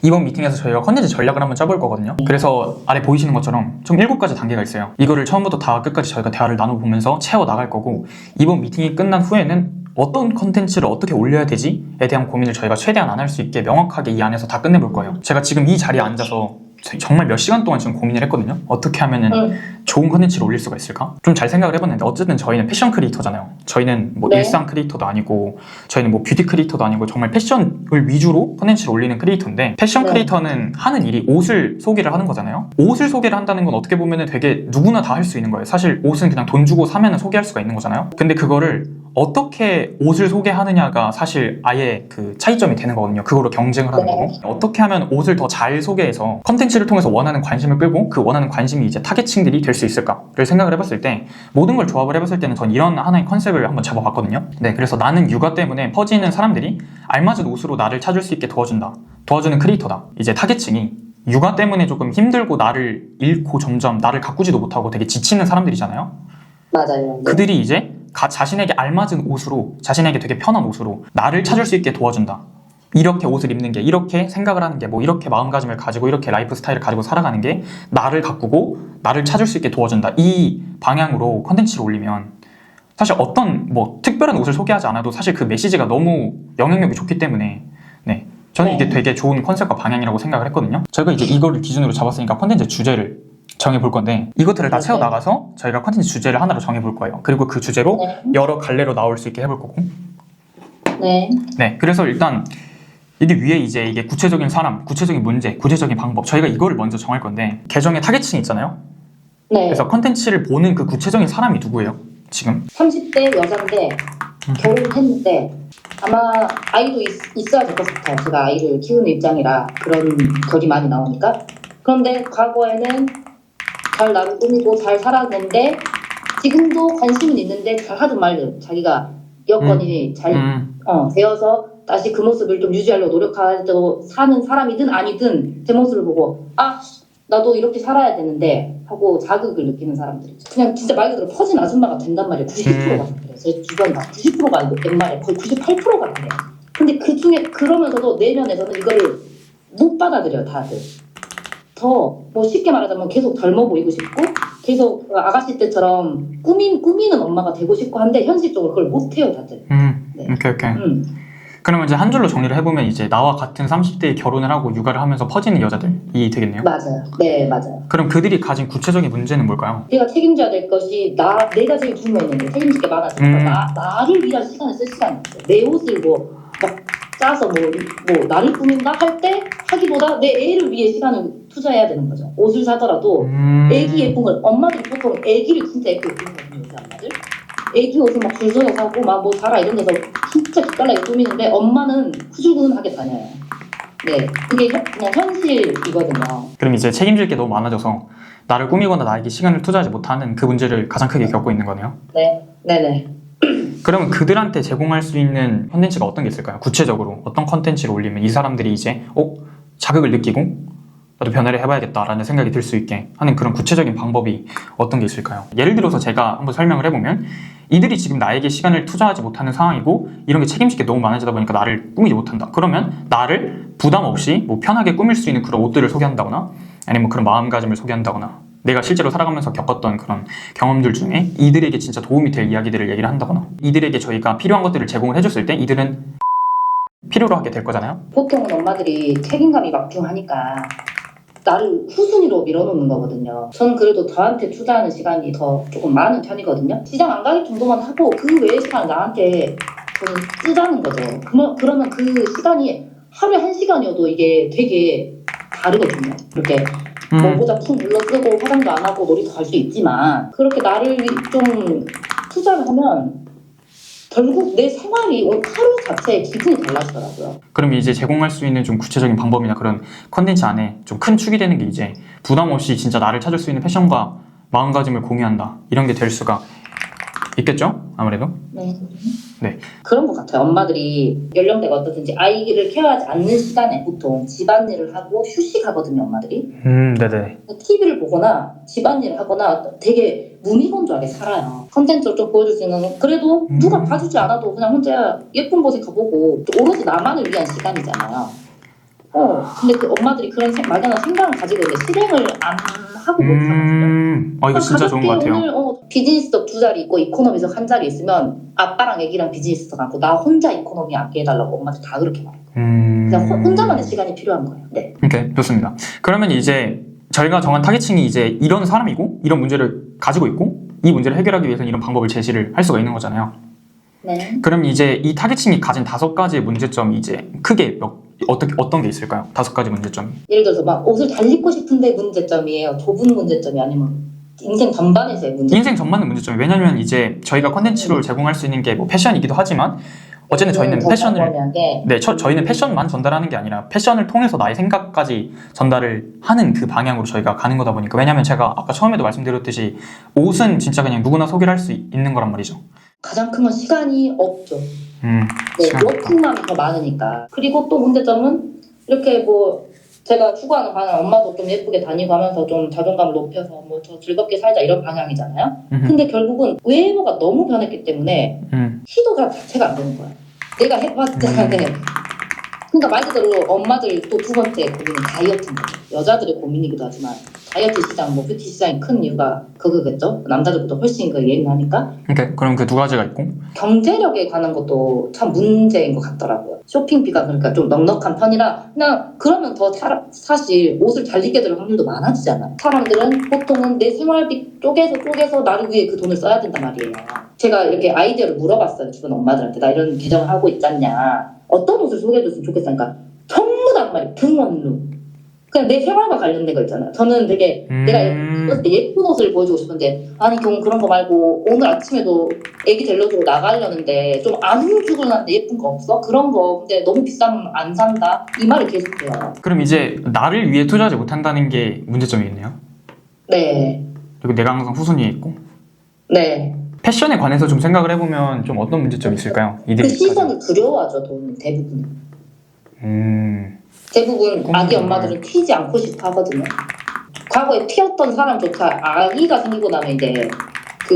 이번 미팅에서 저희가 컨텐츠 전략을 한번 짜볼 거거든요. 그래서 아래 보이시는 것처럼 총 7가지 단계가 있어요. 이거를 처음부터 다 끝까지 저희가 대화를 나눠보면서 채워나갈 거고, 이번 미팅이 끝난 후에는 어떤 컨텐츠를 어떻게 올려야 되지에 대한 고민을 저희가 최대한 안 할 수 있게 명확하게 이 안에서 다 끝내볼 거예요. 제가 지금 이 자리에 앉아서 정말 몇 시간 동안 지금 고민을 했거든요. 어떻게 하면은 좋은 컨텐츠를 올릴 수가 있을까? 좀 잘 생각을 해봤는데, 어쨌든 저희는 패션 크리에이터잖아요. 저희는 뭐 일상 크리에이터도 아니고, 저희는 뭐 뷰티 크리에이터도 아니고, 정말 패션을 위주로 컨텐츠를 올리는 크리에이터인데, 패션 크리에이터는 하는 일이 옷을 소개를 하는 거잖아요. 옷을 소개를 한다는 건 어떻게 보면은 되게 누구나 다 할 수 있는 거예요. 사실 옷은 그냥 돈 주고 사면은 소개할 수가 있는 거잖아요. 근데 그거를 어떻게 옷을 소개하느냐가 사실 아예 그 차이점이 되는 거거든요. 그거로 경쟁을 하는 거고, 어떻게 하면 옷을 더 잘 소개해서 컨텐츠를 통해서 원하는 관심을 끌고, 그 원하는 관심이 이제 타겟층들이 될 수 있을까를 생각을 해봤을 때, 모든 걸 조합을 해봤을 때는 전 이런 하나의 컨셉을 한번 잡아봤거든요. 네, 그래서 나는 육아 때문에 퍼지는 사람들이 알맞은 옷으로 나를 찾을 수 있게 도와주는 크리에이터다. 이제 타겟층이 육아 때문에 조금 힘들고 나를 잃고 점점 나를 가꾸지도 못하고 되게 지치는 사람들이잖아요. 맞아요. 그들이 이제 자신에게 알맞은 옷으로, 자신에게 되게 편한 옷으로 나를 찾을 수 있게 도와준다. 이렇게 옷을 입는 게, 이렇게 생각을 하는 게, 뭐 이렇게 마음가짐을 가지고 이렇게 라이프 스타일을 가지고 살아가는 게 나를 가꾸고 나를 찾을 수 있게 도와준다. 이 방향으로 컨텐츠를 올리면 사실 어떤 뭐 특별한 옷을 소개하지 않아도 사실 그 메시지가 너무 영향력이 좋기 때문에, 네, 저는 이게 되게 좋은 컨셉과 방향이라고 생각을 했거든요. 저희가 이제 이거를 기준으로 잡았으니까 컨텐츠 주제를 정해볼 건데, 이것들을 다 채워나가서 저희가 컨텐츠 주제를 하나로 정해볼 거예요. 그리고 그 주제로 여러 갈래로 나올 수 있게 해볼 거고. 네, 그래서 일단 이게 위에 이제 이게 구체적인 사람, 구체적인 문제, 구체적인 방법, 저희가 이거를 먼저 정할 건데, 계정의 타겟층이 있잖아요. 그래서 컨텐츠를 보는 그 구체적인 사람이 누구예요? 지금 30대 여자인데 결혼했는데 아마 아이도 있어야 될 것 같아요. 제가 아이를 키우는 입장이라 그런 결이 많이 나오니까. 그런데 과거에는 잘 나를 꾸미고 잘 살았는데 지금도 관심은 있는데 잘 하든 말든 자기가 여건이 잘 되어서 다시 그 모습을 좀 유지하려고 노력하려고 사는 사람이든 아니든 제 모습을 보고, 아, 나도 이렇게 살아야 되는데 하고 자극을 느끼는 사람들이죠. 그냥 진짜 말 그대로 퍼진 아줌마가 된단 말이에요. 90%가 그래요. 제 주변 다 90%가 아니고 옛말에 거의 98%가 그래요. 근데 그 중에 그러면서도 내면에서는 이거를 못 받아들여요, 다들. 더 뭐 쉽게 말하자면 계속 젊어 보이고 싶고, 계속 아가씨 때처럼 꾸미는 엄마가 되고 싶고 한데 현실적으로 그걸 못 해요, 다들. 네. 오케이. 그러면 이제 한 줄로 정리를 해보면, 이제 나와 같은 30대에 결혼을 하고 육아를 하면서 퍼지는 여자들이 되겠네요. 맞아요. 네, 맞아요. 그럼 그들이 가진 구체적인 문제는 뭘까요? 내가 책임져야 될 것이 내가 제일 중요했는데 책임질 게 많아지니까 나를 위한 시간을 쓸 시간이 없어요. 내 옷을 막 짜서 나를 꾸민다 할 때 하기보다 내 애를 위해 시간을 투자해야 되는 거죠. 옷을 사더라도 애기 예쁜 걸, 엄마들이 보통 애기를 진짜 예쁘게 꾸미거든요, 요새 엄마들. 애기 옷을 막 줄 서서 사고 막 뭐 자라 이런 데서 진짜 기깔나게 꾸미는데 엄마는 후줄근하게 다녀요. 네, 그게 그냥 현실이거든요. 그럼 이제 책임질 게 너무 많아져서 나를 꾸미거나 나에게 시간을 투자하지 못하는 그 문제를 가장 크게 겪고 있는 거네요. 네네. 그러면 그들한테 제공할 수 있는 컨텐츠가 어떤 게 있을까요? 구체적으로 어떤 컨텐츠를 올리면 이 사람들이 이제 자극을 느끼고 나도 변화를 해봐야겠다라는 생각이 들 수 있게 하는 그런 구체적인 방법이 어떤 게 있을까요? 예를 들어서 제가 한번 설명을 해보면, 이들이 지금 나에게 시간을 투자하지 못하는 상황이고 이런 게 책임질 게 너무 많아지다 보니까 나를 꾸미지 못한다. 그러면 나를 부담 없이 뭐 편하게 꾸밀 수 있는 그런 옷들을 소개한다거나, 아니면 그런 마음가짐을 소개한다거나, 내가 실제로 살아가면서 겪었던 그런 경험들 중에 이들에게 진짜 도움이 될 이야기들을 얘기를 한다거나, 이들에게 저희가 필요한 것들을 제공을 해줬을 때 이들은 필요로 하게 될 거잖아요. 보통은 엄마들이 책임감이 막중하니까 나를 후순위로 밀어놓는 거거든요. 저는 그래도 저한테 투자하는 시간이 더 조금 많은 편이거든요. 시장 안 가기 정도만 하고 그 외의 시간을 나한테 저는 쓰자는 거죠. 그러면 그 시간이 하루에 1시간이어도 이게 되게 다르거든요. 이렇게 모자 푹 눌러 쓰고 화장도 안 하고 놀이터 갈 수 있지만, 그렇게 나를 좀 투자를 하면 결국 내 생활이 하루 자체의 기분이 달라지더라고요. 그럼 이제 제공할 수 있는 좀 구체적인 방법이나 그런 컨텐츠 안에 좀 큰 축이 되는 게, 이제 부담 없이 진짜 나를 찾을 수 있는 패션과 마음가짐을 공유한다, 이런 게 될 수가 있겠죠? 아무래도. 네. 그런 것 같아요. 엄마들이 연령대가 어떻든지 아이를 케어하지 않는 시간에 보통 집안일을 하고 휴식하거든요, 엄마들이. 네네. TV를 보거나 집안일을 하거나 되게 무미건조하게 살아요. 컨텐츠를 좀 보여줄 수 있는, 그래도 누가 봐주지 않아도 그냥 혼자 예쁜 곳에 가보고, 오로지 나만을 위한 시간이잖아요. 근데 그 엄마들이 그런 막연한 생각을 가지고 있는데 실행을 안 하고 못 살거든요. 이거 진짜 좋은 것 같아요. 오늘 비즈니스석 2자리 있고 이코노미석 1자리 있으면 아빠랑 애기랑 비즈니스석 않고 나 혼자 이코노미 앉게 해달라고 엄마들 다 그렇게 말해요. 그냥 혼자만의 시간이 필요한 거예요. 네. 오케이, 좋습니다. 그러면 이제 저희가 정한 타겟층이 이제 이런 사람이고 이런 문제를 가지고 있고 이 문제를 해결하기 위해서는 이런 방법을 제시를 할 수가 있는 거잖아요. 네. 그럼 이제 이 타겟층이 가진 5가지의 문제점이 이제 크게 어떤 게 있을까요? 5가지 문제점이. 예를 들어서 막 옷을 잘 입고 싶은데 문제점이에요. 좁은 문제점이 아니면 인생 전반에서의 문제점. 인생 전반의 문제점이. 왜냐면 이제 저희가 컨텐츠를 제공할 수 있는 게 뭐 패션이기도 하지만 어쨌든 저희는 패션을 저희는 패션만 전달하는 게 아니라 패션을 통해서 나의 생각까지 전달을 하는 그 방향으로 저희가 가는 거다 보니까. 왜냐면 제가 아까 처음에도 말씀드렸듯이 옷은 진짜 그냥 누구나 소개를 할 수 있는 거란 말이죠. 가장 큰 건 시간이 없죠. 네, 시간이 없다. 워킹맘이 더 많으니까. 그리고 또 문제점은 이렇게 뭐 제가 추구하는 방향, 엄마도 좀 예쁘게 다니고 하면서 좀 자존감을 높여서 뭐 더 즐겁게 살자 이런 방향이잖아요. 근데 결국은 외모가 너무 변했기 때문에 시도가 자체가 안 되는 거야. 내가 해봤을 때 그러니까 말 그대로 엄마들 또 두 번째 고민은 다이어트인 거죠. 여자들의 고민이기도 하지만 다이어트 시장, 뭐 뷰티 시장이 큰 이유가 그거겠죠. 남자들보다 훨씬 그 예민하니까. 오케이, 그럼 그 2가지가 있고 경제력에 관한 것도 참 문제인 것 같더라고요. 쇼핑비가 그러니까 좀 넉넉한 편이라 그냥 그러면 더 사실 옷을 잘 입게 될 확률도 많아지잖아요. 사람들은 보통은 내 생활비 쪼개서 나를 위해 그 돈을 써야 된단 말이에요. 제가 이렇게 아이디어를 물어봤어요. 주변 엄마들한테. 나 이런 계정을 하고 있잖냐. 어떤 옷을 소개해줬으면 좋겠어. 그러니까 전부 다 말이에요. 등원룩. 그냥 내 생활과 관련된 거 있잖아요. 저는 되게 내가 예쁜 옷을 보여주고 싶은데 아니 경우 그런 거 말고 오늘 아침에도 애기 데려주고 나가려는데 좀 안 훔주근한데 예쁜 거 없어? 그런 거 근데 너무 비싸면 안 산다? 이 말을 계속해요. 그럼 이제 나를 위해 투자하지 못한다는 게 문제점이겠네요. 네. 그리고 내가 항상 후순위에 있고. 네. 패션에 관해서 좀 생각을 해보면 좀 어떤 문제점이 있을까요? 그 시선이 두려워하죠. 대부분. 대부분 아기 엄마들은 튀지 않고 싶어 하거든요. 과거에 튀었던 사람조차 아기가 생기고 나면 이제 그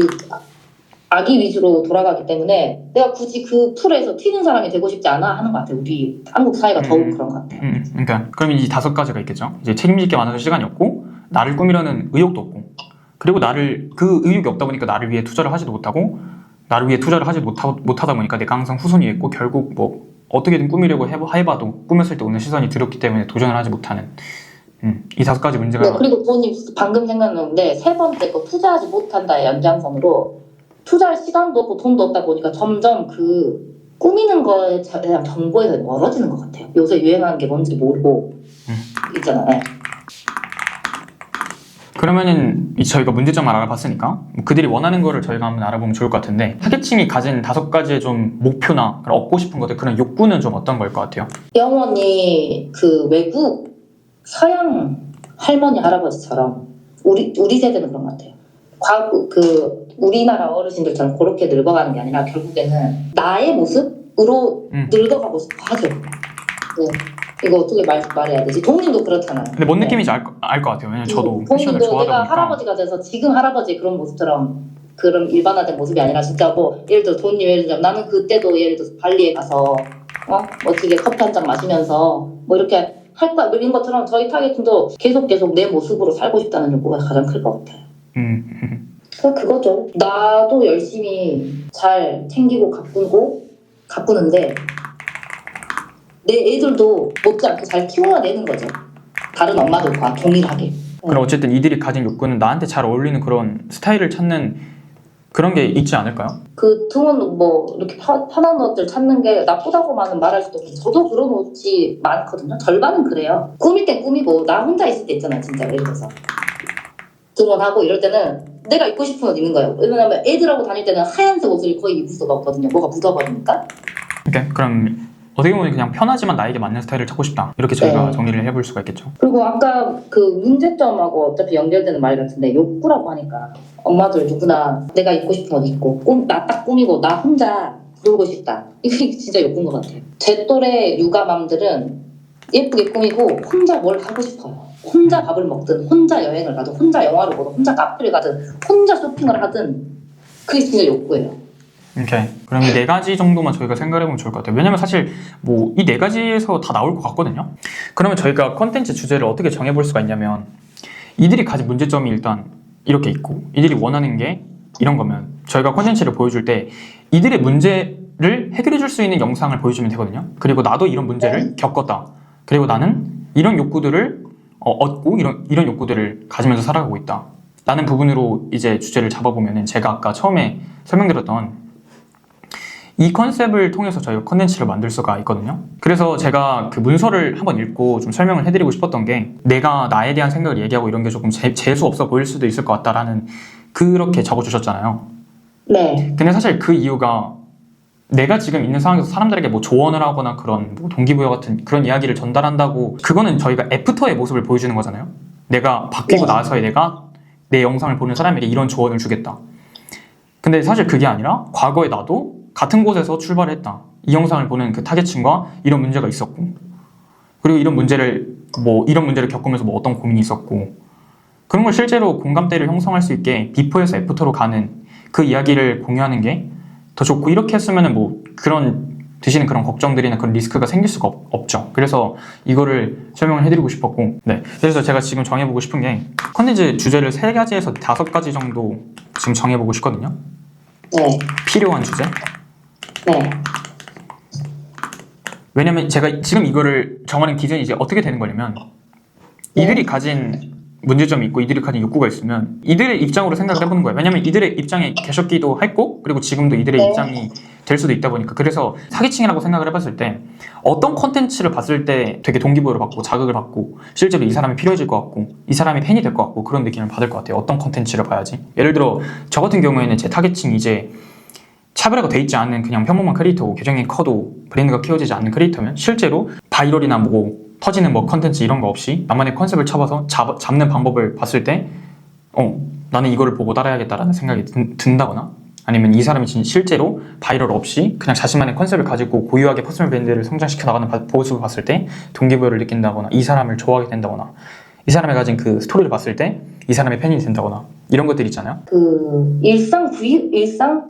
아기 위주로 돌아가기 때문에 내가 굳이 그 풀에서 튀는 사람이 되고 싶지 않아 하는 것 같아요. 우리 한국 사회가 더욱 그런 것 같아요. 그러니까 그럼 이 5가지가 있겠죠. 이제 책임질 게 많아서 시간이 없고 나를 꾸미려는 의욕도 없고 그리고 그 의욕이 없다 보니까 나를 위해 투자를 하지도 못하고 나를 위해 투자를 하지 못하다 보니까 내가 항상 후순위에 있고 결국 뭐 어떻게든 꾸미려고 해봐도 꾸몄을 때 오는 시선이 두렵기 때문에 도전을 하지 못하는 이 5가지 문제가. 네, 그리고 돈이 방금 생각났는데 3번째 거 투자하지 못한다의 연장선으로 투자할 시간도 없고 돈도 없다 보니까 점점 그 꾸미는 거에 대한 정보에서 멀어지는 것 같아요. 요새 유행하는 게 뭔지 모르고 있잖아요. 그러면은 저희가 문제점을 알아봤으니까 그들이 원하는 거를 저희가 한번 알아보면 좋을 것 같은데 타겟층이 가진 5가지의 좀 목표나 얻고 싶은 것들 그런 욕구는 좀 어떤 걸 것 같아요? 영원히 그 외국 서양 할머니 할아버지처럼 우리 세대는 그런 것 같아요. 우리나라 어르신들처럼 그렇게 늙어가는 게 아니라 결국에는 나의 모습으로 늙어가고 싶어 하죠. 네. 이거 어떻게 말해야 되지? 동님도 그렇잖아요. 근데 뭔 느낌인지 알 것 같아요. 왜냐면 저도 패션을 좋아하다 내가 보니까. 할아버지가 돼서 지금 할아버지 그런 모습처럼 그런 일반화된 모습이 아니라 진짜 뭐 예를 들어 돈님 예를 들어 나는 그때도 예를 들어서 발리에 가서 멋지게 커피 한 잔 마시면서 뭐 이렇게 할 거야 이런 것처럼 저희 타겟팅도 계속 내 모습으로 살고 싶다는 욕구가 가장 클 것 같아요. 그거죠. 나도 열심히 잘 챙기고 가꾸는데 내 애들도 못지않게 잘 키워내는 거죠. 다른 엄마들과 동일하게. 그럼 어쨌든 이들이 가진 욕구는 나한테 잘 어울리는 그런 스타일을 찾는 그런 게 있지 않을까요? 그 등은 뭐 이렇게 편한 옷들 찾는 게 나쁘다고만은 말할 수도 없고 저도 그런 옷이 많거든요. 절반은 그래요. 꾸밀 땐 꾸미고 나 혼자 있을 때 있잖아요. 진짜 예를 들어서 등원하고 이럴 때는 내가 입고 싶은 옷 입는 거예요. 왜냐면 애들하고 다닐 때는 하얀색 옷을 거의 입을 수가 없거든요. 뭐가 묻어버리니까. 오케이. 그럼 어떻게 보면 그냥 편하지만 나에게 맞는 스타일을 찾고 싶다. 이렇게 저희가 정리를 해볼 수가 있겠죠. 그리고 아까 그 문제점하고 어차피 연결되는 말 같은데 욕구라고 하니까 엄마들 누구나 내가 입고 싶은 옷 입고 나 딱 꾸미고 나 혼자 놀고 싶다. 이게 진짜 욕구인 것 같아요. 제 또래 육아맘들은 예쁘게 꾸미고 혼자 뭘 하고 싶어요. 혼자 밥을 먹든 혼자 여행을 가든 혼자 영화를 보든 혼자 카페를 가든 혼자 쇼핑을 하든 그게 진짜 욕구예요. 오케이. 그럼 이 4가지 정도만 저희가 생각해보면 좋을 것 같아요. 왜냐면 사실 뭐 이 4가지에서 다 나올 것 같거든요. 그러면 저희가 컨텐츠 주제를 어떻게 정해볼 수가 있냐면 이들이 가진 문제점이 일단 이렇게 있고 이들이 원하는 게 이런 거면 저희가 컨텐츠를 보여줄 때 이들의 문제를 해결해 줄 수 있는 영상을 보여주면 되거든요. 그리고 나도 이런 문제를 겪었다. 그리고 나는 이런 욕구들을 얻고 이런 욕구들을 가지면서 살아가고 있다. 라는 부분으로 이제 주제를 잡아보면은 제가 아까 처음에 설명드렸던 이 컨셉을 통해서 저희가 컨텐츠를 만들 수가 있거든요. 그래서 제가 그 문서를 한번 읽고 좀 설명을 해드리고 싶었던 게 내가 나에 대한 생각을 얘기하고 이런 게 조금 재수 없어 보일 수도 있을 것 같다라는 그렇게 적어주셨잖아요. 네. 근데 사실 그 이유가 내가 지금 있는 상황에서 사람들에게 뭐 조언을 하거나 그런 뭐 동기부여 같은 그런 이야기를 전달한다고 그거는 저희가 애프터의 모습을 보여주는 거잖아요. 내가 바뀌고 네. 나서의 내가 내 영상을 보는 사람에게 이런 조언을 주겠다. 근데 사실 그게 아니라 과거에 나도 같은 곳에서 출발을 했다. 이 영상을 보는 그 타겟층과 이런 문제가 있었고 그리고 이런 문제를 겪으면서 뭐 어떤 고민이 있었고 그런 걸 실제로 공감대를 형성할 수 있게 비포에서 애프터로 가는 그 이야기를 공유하는 게 더 좋고 이렇게 했으면은 뭐 드시는 그런 걱정들이나 그런 리스크가 생길 수가 없죠. 그래서 이거를 설명을 해드리고 싶었고 네. 그래서 제가 지금 정해보고 싶은 게 컨텐츠 주제를 3가지에서 5가지 정도 지금 정해보고 싶거든요. 네. 필요한 주제. 네. 왜냐면 제가 지금 이거를 정하는 기준이 이제 어떻게 되는 거냐면 이들이 가진 문제점이 있고 이들이 가진 욕구가 있으면 이들의 입장으로 생각을 해보는 거예요. 왜냐면 이들의 입장에 계셨기도 했고 그리고 지금도 이들의 입장이 될 수도 있다 보니까 그래서 사기층이라고 생각을 해봤을 때 어떤 컨텐츠를 봤을 때 되게 동기부여를 받고 자극을 받고 실제로 이 사람이 필요해질 것 같고 이 사람이 팬이 될 것 같고 그런 느낌을 받을 것 같아요. 어떤 컨텐츠를 봐야지. 예를 들어 저 같은 경우에는 제 타겟층이 이제 차별화가 돼 있지 않은 그냥 평범한 크리에이터고 계정이 커도 브랜드가 키워지지 않는 크리에이터면 실제로 바이럴이나 뭐 터지는 뭐 컨텐츠 이런 거 없이 나만의 컨셉을 쳐봐서 잡는 방법을 봤을 때 나는 이거를 보고 따라야겠다라는 생각이 든다거나 아니면 이 사람이 실제로 바이럴 없이 그냥 자신만의 컨셉을 가지고 고유하게 퍼스널 브랜드를 성장시켜 나가는 모습을 봤을 때 동기부여를 느낀다거나 이 사람을 좋아하게 된다거나 이 사람이 가진 그 스토리를 봤을 때 이 사람의 팬이 된다거나 이런 것들 있잖아요. 그 일상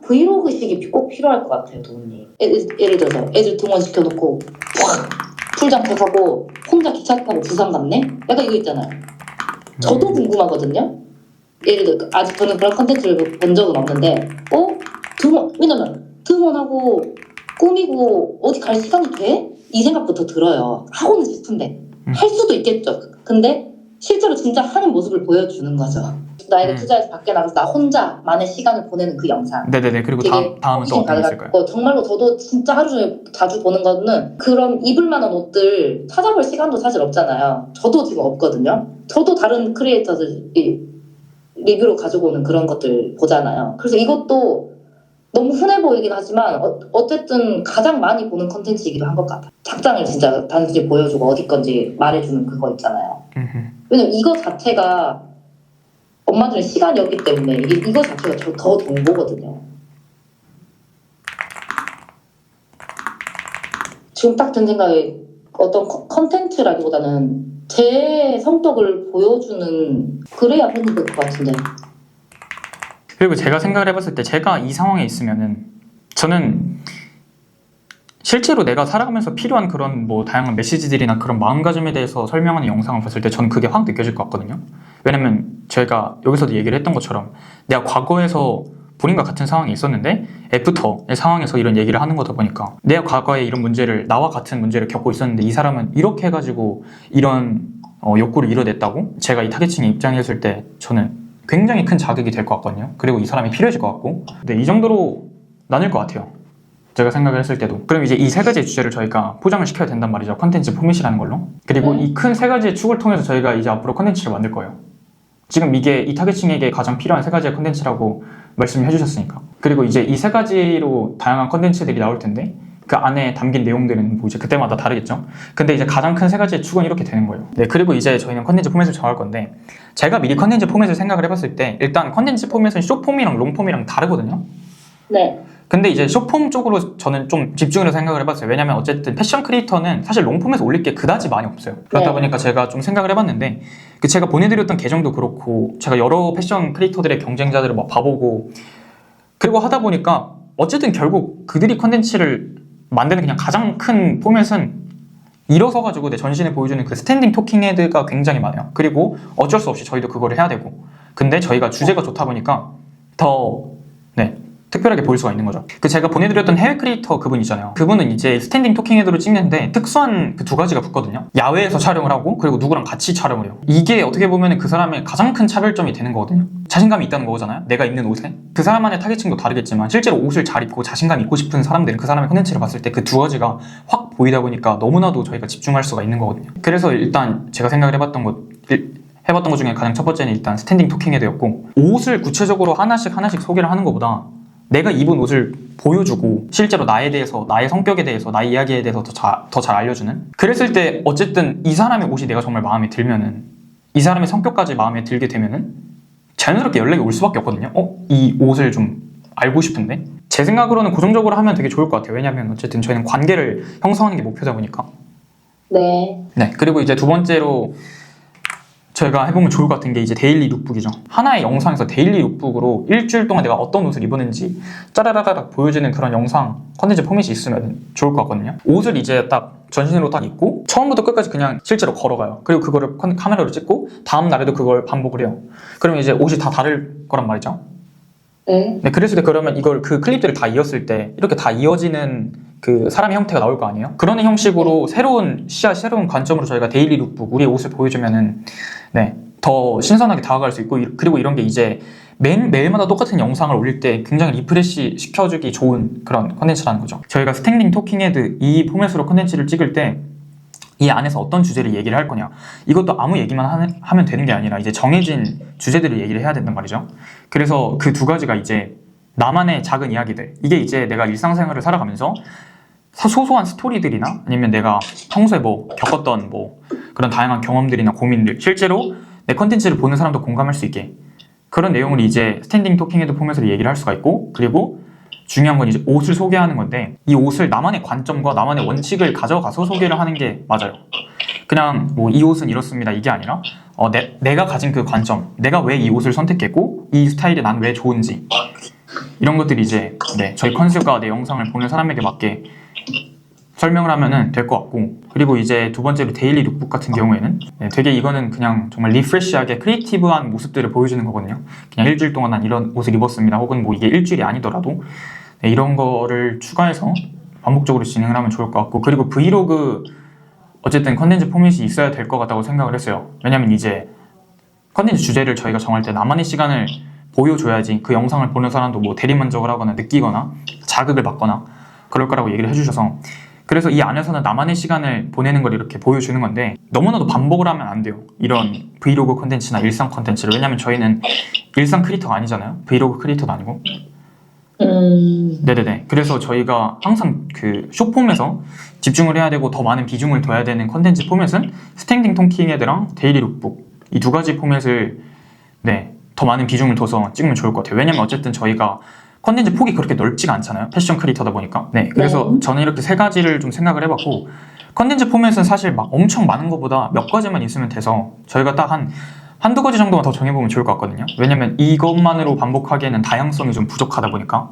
브이로그식이 꼭 필요할 것 같아요, 도훈님. 예를 들어서 애들 등원시켜놓고 풀장착하고 혼자 기차 타고 부산 갔네? 약간 이거 있잖아요. 저도 궁금하거든요. 예를 들어 아직 저는 그런 컨텐츠를 본 적은 없는데 왜냐면 등원하고 꾸미고 어디 갈 시간이 돼? 이 생각부터 들어요. 하고는 싶은데 할 수도 있겠죠. 근데 실제로 진짜 하는 모습을 보여주는 거죠. 나에게 투자해서 밖에 나가서 나 혼자만의 시간을 보내는 그 영상. 네네네. 그리고 다음은 또 어떤 게 있을까요? 정말로 저도 진짜 하루 종일 자주 보는 거는 그런 입을 만한 옷들 찾아볼 시간도 사실 없잖아요. 저도 지금 없거든요. 저도 다른 크리에이터들이 리뷰로 가지고 오는 그런 것들 보잖아요. 그래서 이것도 너무 흔해 보이긴 하지만 어쨌든 가장 많이 보는 컨텐츠이기도 한 것 같아요. 작장을 진짜 단순히 보여주고 어디 건지 말해주는 그거 있잖아요. 왜냐면 이거 자체가 엄마들은 시간이 없기 때문에 이거 자체가 더 정보거든요. 지금 딱 든 생각에 어떤 컨텐츠라기보다는 제 성격을 보여주는 그래야 팬이 될 것 같은데. 그리고 제가 생각을 해봤을 때 제가 이 상황에 있으면은 저는 실제로 내가 살아가면서 필요한 그런 뭐 다양한 메시지들이나 그런 마음가짐에 대해서 설명하는 영상을 봤을 때 저는 그게 확 느껴질 것 같거든요. 왜냐면 제가 여기서도 얘기를 했던 것처럼 내가 과거에서 본인과 같은 상황이 있었는데 애프터의 상황에서 이런 얘기를 하는 거다 보니까 내가 과거에 이런 문제를 나와 같은 문제를 겪고 있었는데 이 사람은 이렇게 해가지고 이런 욕구를 이뤄냈다고 제가 이 타겟층의 입장이었을 때 저는 굉장히 큰 자극이 될 것 같거든요. 그리고 이 사람이 필요해질 것 같고 근데 이 정도로 나뉠 것 같아요. 제가 생각을 했을 때도. 그럼 이제 이 3가지의 주제를 저희가 포장을 시켜야 된단 말이죠. 컨텐츠 포맷이라는 걸로. 그리고 이 큰 3가지의 축을 통해서 저희가 이제 앞으로 컨텐츠를 만들 거예요. 지금 이게 이 타겟층에게 가장 필요한 3가지의 컨텐츠라고 말씀을 해주셨으니까. 그리고 이제 이 3가지로 다양한 컨텐츠들이 나올 텐데 그 안에 담긴 내용들은 뭐 이제 그때마다 다르겠죠. 근데 이제 가장 큰 3가지의 축은 이렇게 되는 거예요. 네, 그리고 이제 저희는 컨텐츠 포맷을 정할 건데 제가 미리 컨텐츠 포맷을 생각을 해봤을 때 일단 컨텐츠 포맷은 숏폼이랑 롱폼이랑 다르거든요. 네. 근데 이제 숏폼 쪽으로 저는 좀 집중을 해서 생각을 해봤어요. 왜냐면 어쨌든 패션 크리에이터는 사실 롱폼에서 올릴 게 그다지 많이 없어요. 그러다 보니까 제가 좀 생각을 해봤는데 그 제가 보내드렸던 계정도 그렇고 제가 여러 패션 크리에이터들의 경쟁자들을 막 봐보고 그리고 하다 보니까 어쨌든 결국 그들이 컨텐츠를 만드는 그냥 가장 큰 포맷은 일어서가지고 내 전신에 보여주는 그 스탠딩 토킹 헤드가 굉장히 많아요. 그리고 어쩔 수 없이 저희도 그거를 해야 되고, 근데 저희가 주제가 좋다 보니까 더 특별하게 보일 수가 있는 거죠. 그 제가 보내드렸던 해외 크리에이터 그분 있잖아요. 그분은 이제 스탠딩 토킹 헤드로 찍는데 특수한 그 두 가지가 붙거든요. 야외에서 촬영을 하고 그리고 누구랑 같이 촬영을 해요. 이게 어떻게 보면 그 사람의 가장 큰 차별점이 되는 거거든요. 자신감이 있다는 거잖아요. 내가 입는 옷에. 그 사람만의 타겟층도 다르겠지만 실제로 옷을 잘 입고 자신감 있고 싶은 사람들은 그 사람의 콘텐츠를 봤을 때 그 두 가지가 확 보이다 보니까 너무나도 저희가 집중할 수가 있는 거거든요. 그래서 일단 제가 생각을 해봤던 것 중에 가장 첫 번째는 일단 스탠딩 토킹 헤드였고, 옷을 구체적으로 하나씩 소개를 하는 것보다 내가 입은 옷을 보여주고 실제로 나에 대해서, 나의 성격에 대해서, 나의 이야기에 대해서 더 잘 알려주는, 그랬을 때 어쨌든 이 사람의 옷이 내가 정말 마음에 들면은, 이 사람의 성격까지 마음에 들게 되면은 자연스럽게 연락이 올 수밖에 없거든요. 이 옷을 좀 알고 싶은데? 제 생각으로는 고정적으로 하면 되게 좋을 것 같아요. 왜냐면 어쨌든 저희는 관계를 형성하는 게 목표다 보니까. 네. 그리고 이제 두 번째로 저희가 해보면 좋을 것 같은 게 이제 데일리 룩북이죠. 하나의 영상에서 데일리 룩북으로 일주일 동안 내가 어떤 옷을 입었는지 짜라라락 보여주는 그런 영상 컨텐츠 포맷이 있으면 좋을 것 같거든요. 옷을 이제 딱 전신으로 딱 입고 처음부터 끝까지 그냥 실제로 걸어가요. 그리고 그거를 카메라로 찍고 다음 날에도 그걸 반복을 해요. 그러면 이제 옷이 다 다를 거란 말이죠. 네. 그랬을 때 그러면 이걸 그 클립들을 다 이었을 때 이렇게 다 이어지는 그 사람의 형태가 나올 거 아니에요? 그런 형식으로 새로운 시야, 새로운 관점으로 저희가 데일리 룩북, 우리의 옷을 보여주면은 더 신선하게 다가갈 수 있고, 그리고 이런 게 이제 매일마다 똑같은 영상을 올릴 때 굉장히 리프레시 시켜주기 좋은 그런 컨텐츠라는 거죠. 저희가 스탠딩 토킹 헤드 이 포맷으로 컨텐츠를 찍을 때 이 안에서 어떤 주제를 얘기를 할 거냐, 이것도 아무 얘기만 하면 되는 게 아니라 이제 정해진 주제들을 얘기를 해야 된단 말이죠. 그래서 그 두 가지가 이제 나만의 작은 이야기들, 이게 이제 내가 일상생활을 살아가면서 소소한 스토리들이나 아니면 내가 평소에 겪었던 그런 다양한 경험들이나 고민들, 실제로 내 컨텐츠를 보는 사람도 공감할 수 있게 그런 내용을 이제 스탠딩 토킹 헤드 포맷으로 얘기를 할 수가 있고, 그리고 중요한 건 이제 옷을 소개하는 건데 이 옷을 나만의 관점과 나만의 원칙을 가져가서 소개를 하는 게 맞아요. 그냥 이 옷은 이렇습니다 이게 아니라 내가 가진 그 관점, 내가 왜 이 옷을 선택했고 이 스타일이 난 왜 좋은지, 이런 것들이 이제 저희 컨셉과 내 영상을 보는 사람에게 맞게 설명을 하면은 될 것 같고, 그리고 이제 두 번째로 데일리 룩북 같은 경우에는 되게 이거는 그냥 정말 리프레시하게 크리에이티브한 모습들을 보여주는 거거든요. 그냥 일주일 동안 난 이런 옷을 입었습니다, 혹은 이게 일주일이 아니더라도 이런 거를 추가해서 반복적으로 진행을 하면 좋을 것 같고, 그리고 브이로그 어쨌든 컨텐츠 포맷이 있어야 될 것 같다고 생각을 했어요. 왜냐면 이제 컨텐츠 주제를 저희가 정할 때 나만의 시간을 보여줘야지 그 영상을 보는 사람도 대리만족을 하거나 느끼거나 자극을 받거나 그럴 거라고 얘기를 해주셔서, 그래서 이 안에서는 나만의 시간을 보내는 걸 이렇게 보여주는 건데 너무나도 반복을 하면 안 돼요, 이런 브이로그 컨텐츠나 일상 컨텐츠를. 왜냐면 저희는 일상 크리에이터가 아니잖아요. 브이로그 크리에이터도 아니고. 네네네. 그래서 저희가 항상 그 숏폼에서 집중을 해야 되고 더 많은 비중을 둬야 되는 컨텐츠 포맷은 스탠딩 토킹 헤드랑 데일리 룩북, 이 두 가지 포맷을 더 많은 비중을 둬서 찍으면 좋을 것 같아요. 왜냐면 어쨌든 저희가 컨텐츠 폭이 그렇게 넓지가 않잖아요. 패션 크리에이터다 보니까. 그래서 저는 이렇게 세 가지를 좀 생각을 해봤고, 컨텐츠 포맷은 사실 엄청 많은 것보다 몇 가지만 있으면 돼서 저희가 딱 한두 가지 정도만 더 정해보면 좋을 것 같거든요. 왜냐면 이것만으로 반복하기에는 다양성이 좀 부족하다 보니까.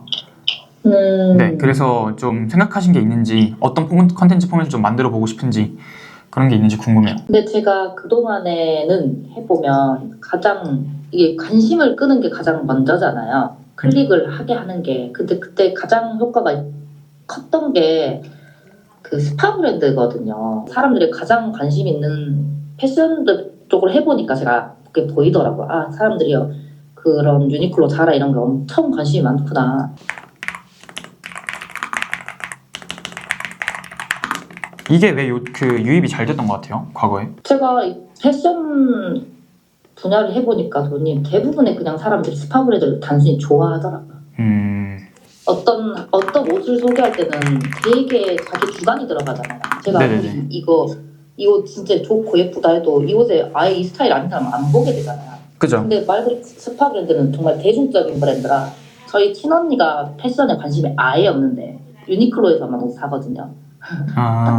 그래서 좀 생각하신 게 있는지, 어떤 컨텐츠 포맷을 좀 만들어 보고 싶은지 그런 게 있는지 궁금해요. 근데 제가 그동안에는 해보면 가장 이게 관심을 끄는 게 가장 먼저잖아요. 클릭을 하게 하는 게. 근데 그때 가장 효과가 컸던 게 그 스파 브랜드거든요. 사람들이 가장 관심 있는 패션 쪽으로 해보니까 제가 그게 보이더라고요. 아, 사람들이 그런 유니클로, 자라 이런 게 엄청 관심이 많구나. 이게 왜 유입이 잘 됐던 것 같아요, 과거에? 제가 패션 분야를 해보니까 돈이 대부분의 그냥 사람들이 스파 브랜드를 단순히 좋아하더라고요. 어떤 옷을 소개할 때는 되게 자기 주관이 들어가잖아요. 제가 아무리 이 옷 진짜 좋고 예쁘다 해도 이 옷에 아예 이 스타일 아닌 사람은 안 보게 되잖아요. 그죠? 근데 말 그대로 스파 브랜드는 정말 대중적인 브랜드라 저희 친언니가 패션에 관심이 아예 없는데 유니클로에서만 옷 사거든요.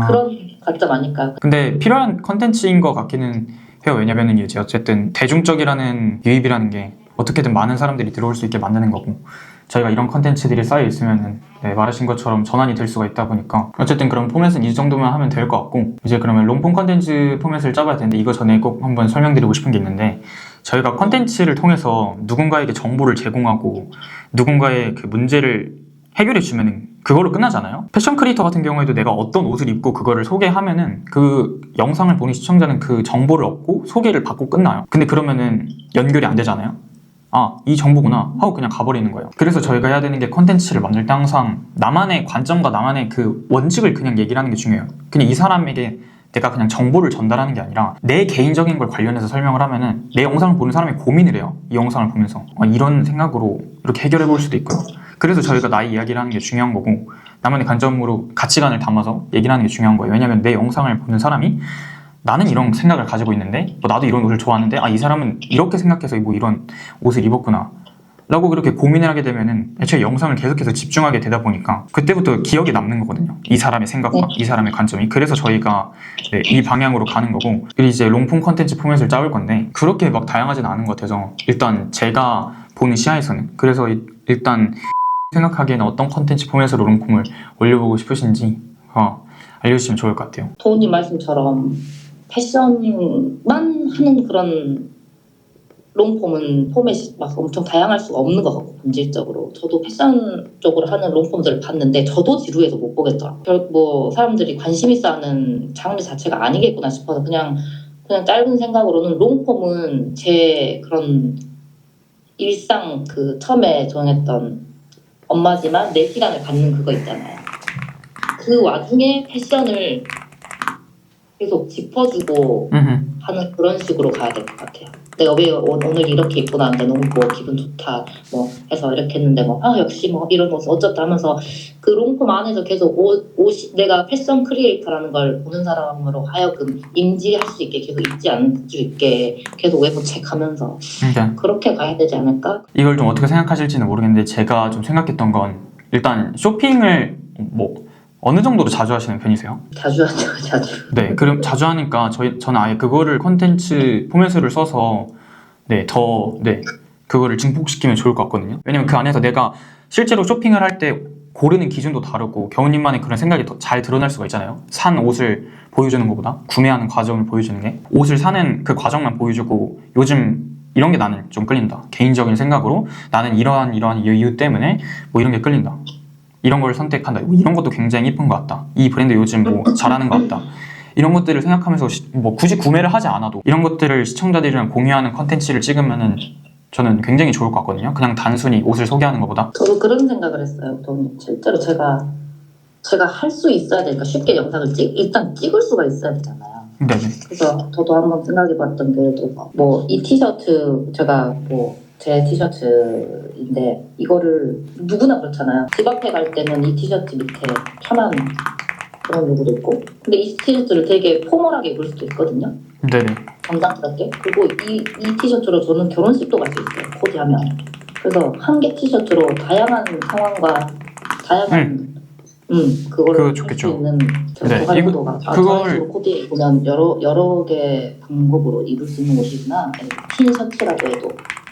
그런 관점 아닐까요? 근데 필요한 컨텐츠인 것 같기는 해요. 왜냐면은 이제 어쨌든 대중적이라는 유입이라는 게 어떻게든 많은 사람들이 들어올 수 있게 만드는 거고, 저희가 이런 컨텐츠들이 쌓여 있으면은 네, 말하신 것처럼 전환이 될 수가 있다 보니까 어쨌든 그럼 포맷은 이 정도만 하면 될 것 같고, 이제 그러면 롱폼 컨텐츠 포맷을 짜봐야 되는데, 이거 전에 꼭 한번 설명드리고 싶은 게 있는데, 저희가 컨텐츠를 통해서 누군가에게 정보를 제공하고 누군가의 그 문제를 해결해 주면은 그걸로 끝나잖아요. 패션 크리에이터 같은 경우에도 내가 어떤 옷을 입고 그거를 소개하면은 그 영상을 보는 시청자는 그 정보를 얻고 소개를 받고 끝나요. 근데 그러면은 연결이 안 되잖아요. 아, 이 정보구나 하고 그냥 가버리는 거예요. 그래서 저희가 해야 되는 게, 컨텐츠를 만들 때 항상 나만의 관점과 나만의 그 원칙을 그냥 얘기를 하는 게 중요해요. 그냥 이 사람에게 내가 그냥 정보를 전달하는 게 아니라 내 개인적인 걸 관련해서 설명을 하면은 내 영상을 보는 사람이 고민을 해요. 이 영상을 보면서 이런 생각으로 이렇게 해결해 볼 수도 있고요. 그래서 저희가 나의 이야기를 하는 게 중요한 거고, 나만의 관점으로 가치관을 담아서 얘기를 하는 게 중요한 거예요. 왜냐면 내 영상을 보는 사람이 나는 이런 생각을 가지고 있는데, 나도 이런 옷을 좋아하는데, 이 사람은 이렇게 생각해서 뭐 이런 옷을 입었구나 라고 그렇게 고민을 하게 되면은 애초에 영상을 계속해서 집중하게 되다 보니까 그때부터 기억에 남는 거거든요. 이 사람의 생각과 이 사람의 관점이. 그래서 저희가 네, 이 방향으로 가는 거고, 그리고 이제 롱폼 컨텐츠 포맷을 짜올 건데 그렇게 막 다양하지는 않은 것 같아서, 일단 제가 보는 시야에서는, 그래서 일단 생각하기에는 어떤 컨텐츠 포맷으로 롱폼을 올려보고 싶으신지 알려주시면 좋을 것 같아요. 도훈님 말씀처럼 패션만 하는 그런 롱폼은 포맷이 막 엄청 다양할 수가 없는 것 같고, 본질적으로 저도 패션 쪽으로 하는 롱폼들을 봤는데 저도 지루해서 못 보겠더라고요. 결국 뭐 사람들이 관심 있어 하는 장르 자체가 아니겠구나 싶어서 그냥 짧은 생각으로는 롱폼은 제 그런 일상, 그 처음에 정했던 엄마지만 내 시간을 갖는 그거 있잖아요. 그 와중에 패션을 계속 짚어주고 하는 그런 식으로 가야 될 것 같아요. 내가 왜 오늘 이렇게 입고 나왔는데 너무 뭐 기분 좋다 뭐 해서 이렇게 했는데 뭐 역시 뭐 이런 옷 어쩌다 하면서 그 롱폼 안에서 계속 옷이 내가 패션 크리에이터라는 걸 보는 사람으로 하여금 인지할 수 있게, 계속 잊지 않을 수 있게 계속 외부 체크하면서 그렇게 가야 되지 않을까? 이걸 좀 어떻게 생각하실지는 모르겠는데, 제가 좀 생각했던 건, 일단 쇼핑을 뭐 어느 정도로 자주 하시는 편이세요? 자주 하죠, 자주. 네, 그럼 자주 하니까 저는 아예 그거를 컨텐츠 포맷으로 써서 그거를 증폭시키면 좋을 것 같거든요. 왜냐면 그 안에서 내가 실제로 쇼핑을 할 때 고르는 기준도 다르고 겨우님만의 그런 생각이 더 잘 드러날 수가 있잖아요. 산 옷을 보여주는 것보다 구매하는 과정을 보여주는 게, 옷을 사는 그 과정만 보여주고 요즘 이런 게 나는 좀 끌린다, 개인적인 생각으로 나는 이러한 이유 때문에 뭐 이런 게 끌린다, 이런 걸 선택한다, 이런 것도 굉장히 이쁜 것 같다, 이 브랜드 요즘 뭐 잘하는 것 같다, 이런 것들을 생각하면서 뭐 굳이 구매를 하지 않아도 이런 것들을 시청자들이랑 공유하는 컨텐츠를 찍으면은 저는 굉장히 좋을 것 같거든요. 그냥 단순히 옷을 소개하는 것보다. 저도 그런 생각을 했어요. 또 실제로 제가 할 수 있어야 되니까, 쉽게 영상을 일단 찍을 수가 있어야 되잖아요. 네네. 그래서 저도 한번 생각해봤던 게, 뭐 이 티셔츠, 제가 뭐 제 티셔츠인데 이거를 누구나 그렇잖아요. 집 앞에 갈 때는 이 티셔츠 밑에 편한 그런 룩으로 입고, 근데 이 티셔츠를 되게 포멀하게 입을 수도 있거든요. 네네. 정장스럽게. 그리고 이 티셔츠로 저는 결혼식도 갈 수 있어요, 코디하면. 그래서 한 개 티셔츠로 다양한 상황과 다양한 그거를 할 수 있는 활용도가 그걸 코디에 입으면 여러 개 방법으로 입을 수 있는 옷이구나. 흰 셔츠라고 해도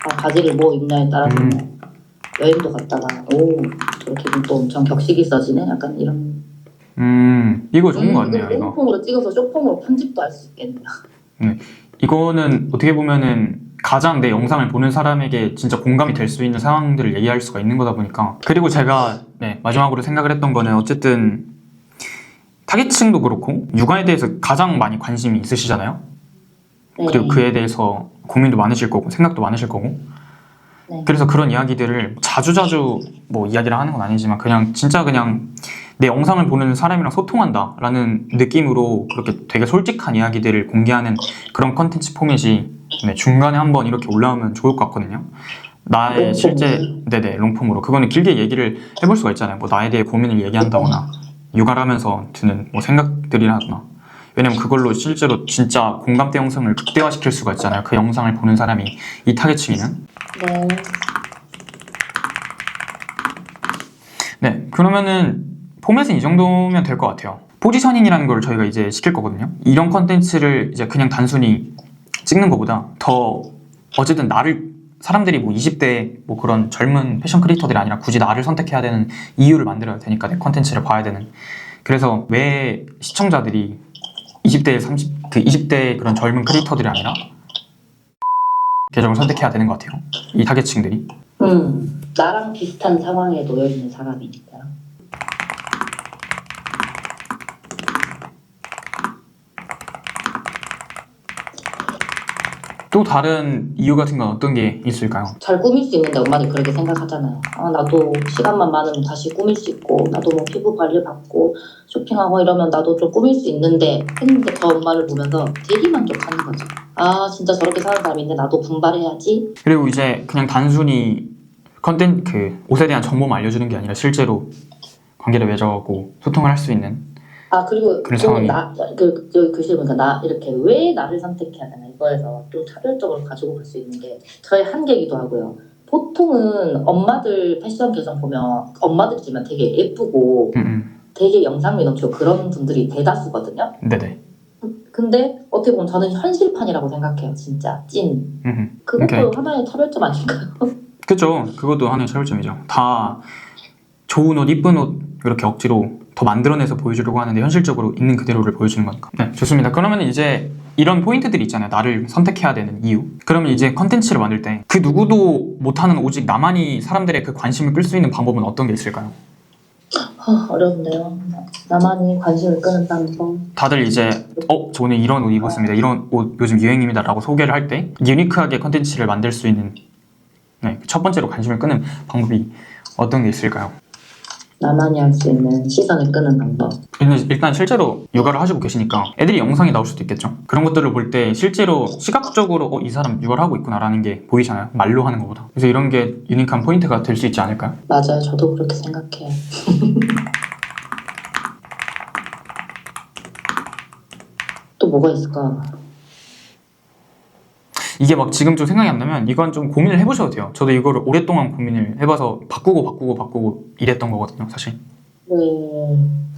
바지를 뭐 입냐에 따라서 여행도 갔다가 저렇게 또 엄청 격식이 있어지네, 약간 이런. 이거 좋은 거 같네요. 이거 롱폼으로 찍어서 쇼폼으로 편집도 할 수 있겠네요. 이거는 어떻게 보면은 가장 내 영상을 보는 사람에게 진짜 공감이 될 수 있는 상황들을 얘기할 수가 있는 거다 보니까. 그리고 제가 마지막으로 생각을 했던 거는, 어쨌든 타깃층도 그렇고 육아에 대해서 가장 많이 관심이 있으시잖아요. 그리고 그에 대해서 고민도 많으실 거고 생각도 많으실 거고. 그래서 그런 이야기들을 자주자주 뭐 이야기를 하는 건 아니지만, 진짜 그냥 내 영상을 보는 사람이랑 소통한다 라는 느낌으로 그렇게 되게 솔직한 이야기들을 공개하는 그런 컨텐츠 포맷이 중간에 한번 이렇게 올라오면 좋을 것 같거든요. 나의 실제 롱폼으로 그거는 길게 얘기를 해볼 수가 있잖아요. 뭐 나에 대해 고민을 얘기한다거나 육아를 하면서 드는 뭐 생각들이라거나. 왜냐면 그걸로 실제로 진짜 공감대 영상을 극대화시킬 수가 있잖아요. 그 영상을 보는 사람이, 이 타겟층이는. 그러면은 포맷은 이 정도면 될 것 같아요. 포지셔닝이라는 걸 저희가 이제 시킬 거거든요. 이런 컨텐츠를 이제 그냥 단순히 찍는 것보다 더 어쨌든 나를 사람들이 뭐 20대 뭐 그런 젊은 패션 크리에이터들이 아니라 굳이 나를 선택해야 되는 이유를 만들어야 되니까 내 컨텐츠를 봐야 되는. 그래서 왜 시청자들이 20대 20대 그런 젊은 크리에이터들이 아니라 계정을 선택해야 되는 것 같아요. 이 타겟층들이. 나랑 비슷한 상황에 놓여 있는 사람이니까. 또 다른 이유 같은 건 어떤 게 있을까요? 잘 꾸밀 수 있는데 엄마는 그렇게 생각하잖아요. 나도 시간만 많으면 다시 꾸밀 수 있고, 나도 뭐 피부 관리 받고 쇼핑하고 이러면 나도 좀 꾸밀 수 있는데 했는데 저 엄마를 보면서 되게 만족하는 거죠. 진짜 저렇게 사는 사람이 있는데 나도 분발해야지. 그리고 이제 그냥 단순히 그 옷에 대한 정보만 알려주는 게 아니라 실제로 관계를 맺어가고 소통을 할 수 있는. 그리고 그런 상황이. 그 글씨 보니까 나 이렇게 왜 나를 선택해야 되나 이거에서 또 차별적으로 가지고 볼 수 있는 게 저의 한계이기도 하고요. 보통은 엄마들 패션 계정 보면 엄마들이지만 되게 예쁘고 되게 영상미 넘치고 그런 분들이 대다수거든요. 네네. 근데 어떻게 보면 저는 현실판이라고 생각해요. 진짜 찐. 그것도 오케이. 하나의 차별점 아닐까요? 그쵸. 그것도 하나의 차별점이죠. 다 좋은 옷, 이쁜 옷 이렇게 억지로 더 만들어내서 보여주려고 하는데 현실적으로 있는 그대로를 보여주는 거니까. 네, 좋습니다. 그러면 이제 이런 포인트들이 있잖아요. 나를 선택해야 되는 이유. 그러면 이제 컨텐츠를 만들 때 그 누구도 못하는 오직 나만이 사람들의 그 관심을 끌 수 있는 방법은 어떤 게 있을까요? 어려운데요. 나만이 관심을 끄는 방법. 다들 이제 저 오늘 이런 옷 입었습니다. 이런 옷 요즘 유행입니다. 라고 소개를 할 때 유니크하게 컨텐츠를 만들 수 있는 첫 번째로 관심을 끄는 방법이 어떤 게 있을까요? 나만이 할 수 있는 시선을 끄는 방법. 일단 실제로 육아를 하시고 계시니까 애들이 영상이 나올 수도 있겠죠. 그런 것들을 볼 때 실제로 시각적으로 이 사람 육아를 하고 있구나라는 게 보이잖아요. 말로 하는 것보다. 그래서 이런 게 유니크한 포인트가 될 수 있지 않을까요? 맞아요. 저도 그렇게 생각해요. 또 뭐가 있을까? 이게 막 지금 좀 생각이 안 나면 이건 좀 고민을 해보셔도 돼요. 저도 이거를 오랫동안 고민을 해봐서 바꾸고 이랬던 거거든요, 사실. 네.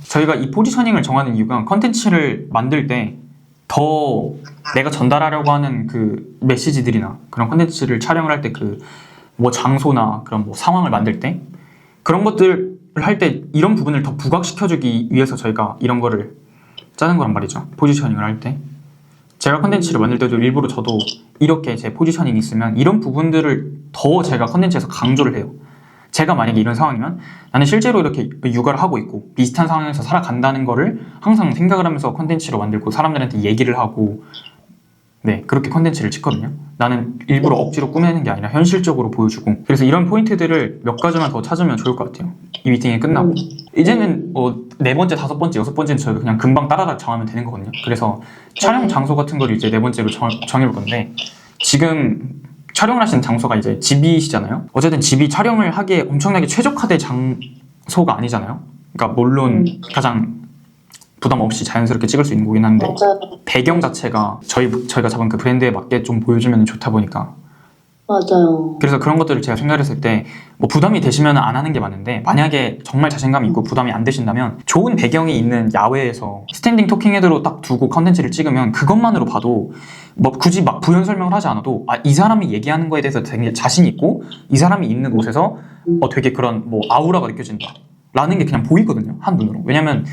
저희가 이 포지셔닝을 정하는 이유가 컨텐츠를 만들 때 더 내가 전달하려고 하는 그 메시지들이나 그런 컨텐츠를 촬영을 할 때 그 뭐 장소나 그런 뭐 상황을 만들 때 그런 것들을 할 때 이런 부분을 더 부각시켜주기 위해서 저희가 이런 거를 짜는 거란 말이죠. 포지셔닝을 할 때. 제가 컨텐츠를 만들 때도 일부러 저도 이렇게 제 포지셔닝이 있으면 이런 부분들을 더 제가 컨텐츠에서 강조를 해요. 제가 만약에 이런 상황이면 나는 실제로 이렇게 육아를 하고 있고 비슷한 상황에서 살아간다는 거를 항상 생각을 하면서 컨텐츠로 만들고 사람들한테 얘기를 하고 그렇게 컨텐츠를 찍거든요. 나는 일부러 억지로 꾸미는 게 아니라 현실적으로 보여주고. 그래서 이런 포인트들을 몇 가지만 더 찾으면 좋을 것 같아요. 이 미팅이 끝나고 이제는 네 번째, 다섯 번째, 여섯 번째는 저희가 그냥 금방 따라락 정하면 되는 거거든요. 그래서 촬영 장소 같은 걸 이제 네 번째로 정해볼 건데 지금 촬영을 하시는 장소가 이제 집이시잖아요. 어쨌든 집이 촬영을 하기에 엄청나게 최적화된 장소가 아니잖아요. 그러니까 물론 가장 부담 없이 자연스럽게 찍을 수 있는 거긴 한데 맞아요. 배경 자체가 저희가 잡은 그 브랜드에 맞게 좀 보여주면 좋다 보니까. 맞아요. 그래서 그런 것들을 제가 생각했을 때 뭐 부담이 되시면 안 하는 게 맞는데 만약에 정말 자신감이 있고 부담이 안 되신다면 좋은 배경이 있는 야외에서 스탠딩 토킹 헤드로 딱 두고 컨텐츠를 찍으면 그것만으로 봐도 뭐 굳이 막 부연 설명을 하지 않아도 이 사람이 얘기하는 거에 대해서 되게 자신 있고 이 사람이 입는 옷에서 되게 그런 뭐 아우라가 느껴진다 라는 게 그냥 보이거든요, 한눈으로. 왜냐면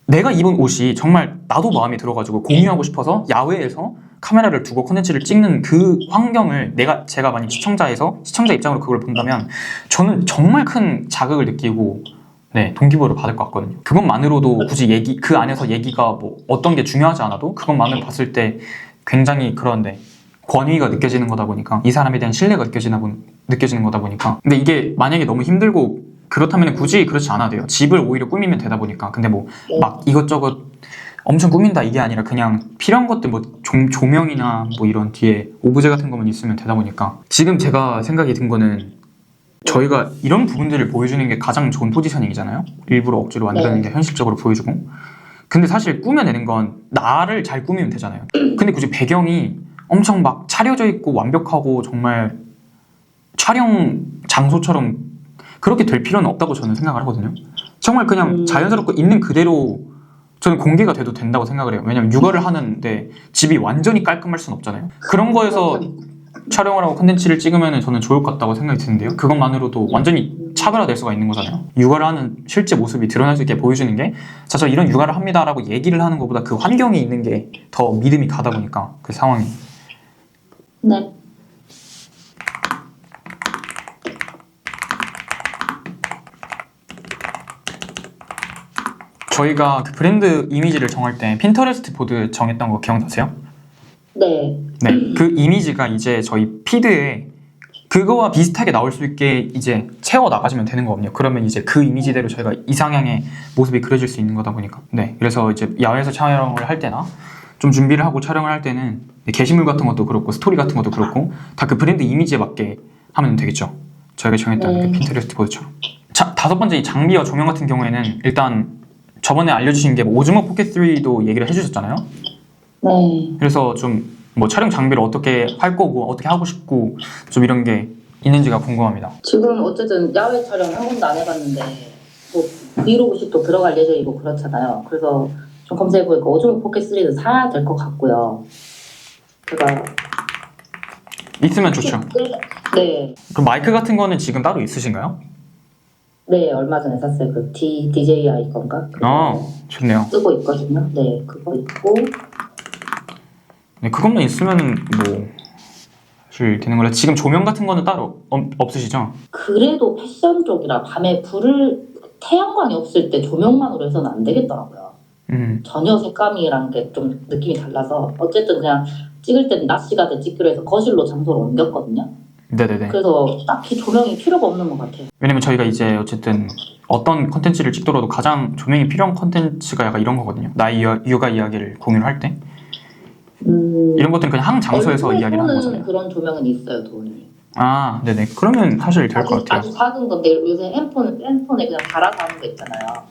내가 입은 옷이 정말 나도 마음에 들어가지고 공유하고 싶어서 야외에서 카메라를 두고 컨텐츠를 찍는 그 환경을 제가 만약 시청자 입장으로 그걸 본다면 저는 정말 큰 자극을 느끼고 동기부여를 받을 것 같거든요. 그것만으로도 굳이 그 안에서 얘기가 뭐 어떤 게 중요하지 않아도 그것만으로 봤을 때 굉장히 그런데 권위가 느껴지는 거다 보니까 이 사람에 대한 신뢰가 느껴지는 거다 보니까. 근데 이게 만약에 너무 힘들고 그렇다면 굳이 그렇지 않아도 돼요. 집을 오히려 꾸미면 되다 보니까. 근데 뭐 막 이것저것 엄청 꾸민다 이게 아니라 그냥 필요한 것들 뭐 조명이나 뭐 이런 뒤에 오브제 같은 것만 있으면 되다 보니까. 지금 제가 생각이 든 거는 저희가 이런 부분들을 보여주는 게 가장 좋은 포지셔닝이잖아요. 일부러 억지로 만드는 게 현실적으로 보여주고. 근데 사실 꾸며내는 건 나를 잘 꾸미면 되잖아요. 근데 굳이 배경이 엄청 막 차려져 있고 완벽하고 정말 촬영 장소처럼 그렇게 될 필요는 없다고 저는 생각을 하거든요. 정말 그냥 자연스럽고 있는 그대로 저는 공개가 돼도 된다고 생각을 해요. 왜냐면 육아를 하는데 집이 완전히 깔끔할 수는 없잖아요. 그런 거에서 촬영을 하고 컨텐츠를 찍으면 저는 좋을 것 같다고 생각이 드는데요. 그것만으로도 완전히 차별화될 수가 있는 거잖아요. 육아를 하는 실제 모습이 드러날 수 있게 보여주는 게, 자, 저 이런 육아를 합니다라고 얘기를 하는 것보다 그 환경이 있는 게 더 믿음이 가다 보니까 그 상황이. 네. 저희가 그 브랜드 이미지를 정할 때 핀터레스트 보드 정했던 거 기억나세요? 네. 네, 그 이미지가 이제 저희 피드에 그거와 비슷하게 나올 수 있게 이제 채워 나가시면 되는 거거든요. 그러면 이제 그 이미지대로 저희가 이상향의 모습이 그려질 수 있는 거다 보니까. 네, 그래서 이제 야외에서 촬영을 할 때나 좀 준비를 하고 촬영을 할 때는 게시물 같은 것도 그렇고 스토리 같은 것도 그렇고 다 그 브랜드 이미지에 맞게 하면 되겠죠. 저희가 정했던 그 핀터레스트 보드처럼. 자, 5번째 이 장비와 조명 같은 경우에는 일단 저번에 알려주신 게 오즈모 포켓 3도 얘기를 해주셨잖아요. 네. 그래서 좀 뭐 촬영 장비를 어떻게 할 거고 어떻게 하고 싶고 좀 이런 게 있는지가 궁금합니다. 지금 어쨌든 야외 촬영 한 번도 안 해봤는데 뭐 브이로그식도 들어갈 예정이고 그렇잖아요. 그래서 좀 검색해보니까 오즈모 포켓 3는 사야 될 것 같고요. 제가 있으면 좋죠. 네. 그럼 마이크 같은 거는 지금 따로 있으신가요? 네, 얼마 전에 샀어요. 그 DJI 건가? 좋네요. 쓰고 있거든요. 네, 그거 있고. 네, 그것만 있으면은 뭐 사실 되는 거라. 지금 조명 같은 거는 따로 없으시죠? 그래도 패션 쪽이라 밤에 태양광이 없을 때 조명만으로 해서는 안 되겠더라고요. 전혀 색감이랑 게 좀 느낌이 달라서 어쨌든 그냥 찍을 때는 낮 시간에 찍기로 해서 거실로 장소를 옮겼거든요. 네네네. 그래서 딱히 조명이 필요가 없는 것 같아요. 왜냐면 저희가 이제 어쨌든 어떤 컨텐츠를 찍더라도 가장 조명이 필요한 컨텐츠가 약간 이런 거거든요. 나의 육아 이야기를 공유를 할 때 이런 것들은 그냥 한 장소에서 이야기를 하는 거잖아요. 그런 조명은 있어요, 돈이. 아, 네네. 그러면 사실 될 것 같아요. 아주 작은 건데 요새 핸폰에 그냥 달아서 하는 거 있잖아요.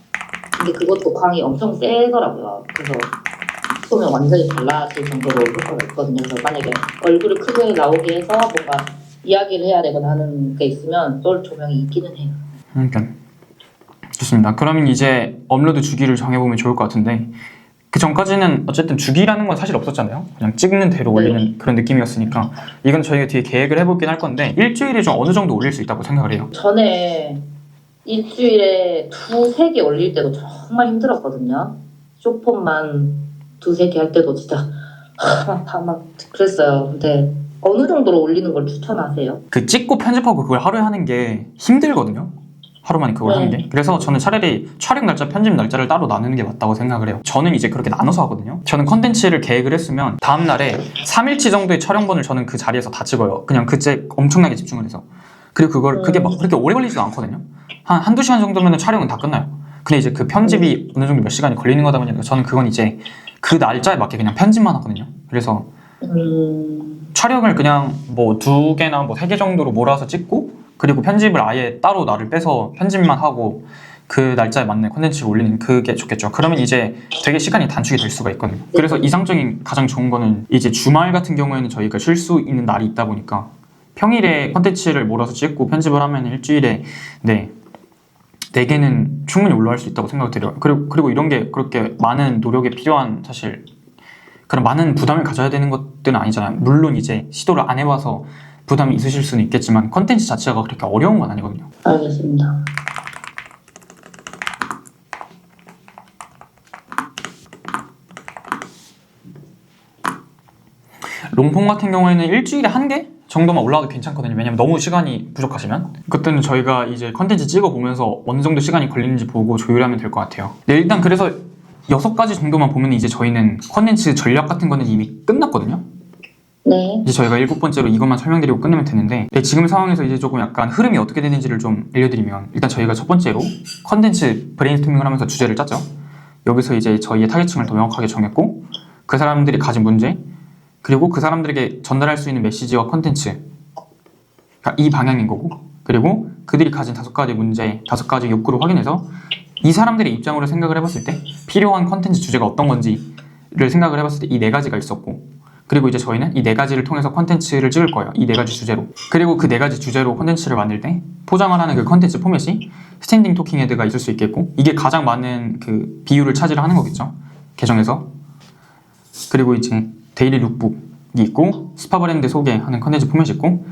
근데 그것도 광이 엄청 세더라고요. 그래서 쏘면 완전히 달라질 정도로 효과가 있거든요. 그래서 만약에 얼굴을 크게 나오게 해서 뭔가 이야기를 해야 되거나 하는 게 있으면 쏠 조명이 있기는 해요. 그러니까 좋습니다. 그러면 이제 업로드 주기를 정해보면 좋을 것 같은데 그 전까지는 어쨌든 주기라는 건 사실 없었잖아요. 그냥 찍는 대로 올리는 그런 느낌이었으니까 이건 저희가 뒤에 계획을 해보긴 할 건데 일주일에 좀 어느 정도 올릴 수 있다고 생각을 해요. 전에 일주일에 2-3개 올릴 때도 정말 힘들었거든요. 쇼폼만 2-3개 할 때도 진짜 막 그랬어요. 근데 어느 정도로 올리는 걸 추천하세요? 그 찍고 편집하고 그걸 하루에 하는 게 힘들거든요. 하루 만에 그걸 하는 게. 그래서 저는 차라리 촬영 날짜, 편집 날짜를 따로 나누는 게 맞다고 생각을 해요. 저는 이제 그렇게 나눠서 하거든요. 저는 컨텐츠를 계획을 했으면 다음 날에 3일치 정도의 촬영본을 저는 그 자리에서 다 찍어요. 그냥 그때 엄청나게 집중을 해서. 그리고 그게 막 그렇게 오래 걸리지도 않거든요. 한두 시간 정도면 촬영은 다 끝나요. 근데 이제 그 편집이 어느 정도 몇 시간이 걸리는 거다 보니까 저는 그건 이제 그 날짜에 맞게 그냥 편집만 하거든요. 그래서 촬영을 그냥 뭐 2개나 뭐 3개 정도로 몰아서 찍고 그리고 편집을 아예 따로 날을 빼서 편집만 하고 그 날짜에 맞는 콘텐츠를 올리는 그게 좋겠죠. 그러면 이제 되게 시간이 단축이 될 수가 있거든요. 그래서 이상적인 가장 좋은 거는 이제 주말 같은 경우에는 저희가 쉴 수 있는 날이 있다 보니까 평일에 콘텐츠를 몰아서 찍고 편집을 하면 일주일에 4개는 충분히 올라갈 수 있다고 생각이 들어요. 그리고 이런 게 그렇게 많은 노력에 필요한 사실 그런 많은 부담을 가져야 되는 것들은 아니잖아요. 물론 이제 시도를 안 해봐서 부담이 있으실 수는 있겠지만 컨텐츠 자체가 그렇게 어려운 건 아니거든요. 알겠습니다. 롱폼 같은 경우에는 일주일에 1개 정도만 올라와도 괜찮거든요. 왜냐면 너무 시간이 부족하시면 그때는 저희가 이제 컨텐츠 찍어보면서 어느 정도 시간이 걸리는지 보고 조율하면 될 것 같아요. 네, 일단 그래서 6가지 정도만 보면 이제 저희는 컨텐츠 전략 같은 거는 이미 끝났거든요. 네. 이제 저희가 7번째로 이것만 설명드리고 끝내면 되는데 지금 상황에서 이제 조금 약간 흐름이 어떻게 되는지를 좀 알려드리면 일단 저희가 첫 번째로 컨텐츠 브레인스토밍을 하면서 주제를 짰죠. 여기서 이제 저희의 타겟층을 더 명확하게 정했고 그 사람들이 가진 문제 그리고 그 사람들에게 전달할 수 있는 메시지와 컨텐츠 이 방향인 거고 그리고 그들이 가진 5가지 문제, 5가지 욕구를 확인해서 이 사람들의 입장으로 생각을 해봤을 때 필요한 컨텐츠 주제가 어떤 건지를 생각을 해봤을 때 이 4가지가 있었고 그리고 이제 저희는 이 4가지를 통해서 컨텐츠를 찍을 거예요. 이 4가지 주제로. 그리고 그 4가지 주제로 컨텐츠를 만들 때 포장을 하는 그 컨텐츠 포맷이 스탠딩 토킹 헤드가 있을 수 있겠고 이게 가장 많은 그 비율을 차지를 하는 거겠죠. 계정에서. 그리고 이제 데일리 룩북 있고, 스파 브랜드 소개하는 컨텐츠 포맷이 있고,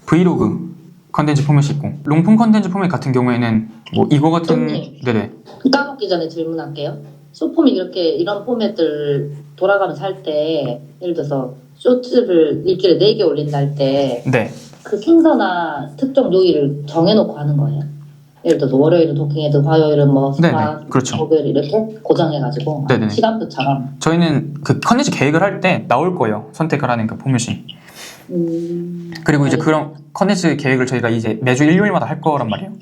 브이로그 컨텐츠 포맷이 있고, 롱폼 컨텐츠 포맷 같은 경우에는 뭐 이거 같은 네네. 까먹기 전에 질문할게요. 쇼폼이 이런 포맷들 돌아가면서 할 때, 예를 들어서 쇼츠를 일주일에 4개 올린다 할 때, 네. 그 순서나 특정 요일을 정해놓고 하는 거예요. 예를 들어서 월요일은 토킹헤드, 화요일은 뭐 스파, 네네, 그렇죠. 목요일 이렇게 고정해가지고 네네. 시간표처럼. 저희는 그 컨텐츠 계획을 할 때 나올 거예요. 선택을 하는 그 포맷이. 그리고 이제 그런 컨텐츠 계획을 저희가 이제 매주 일요일마다 할 거란 말이에요.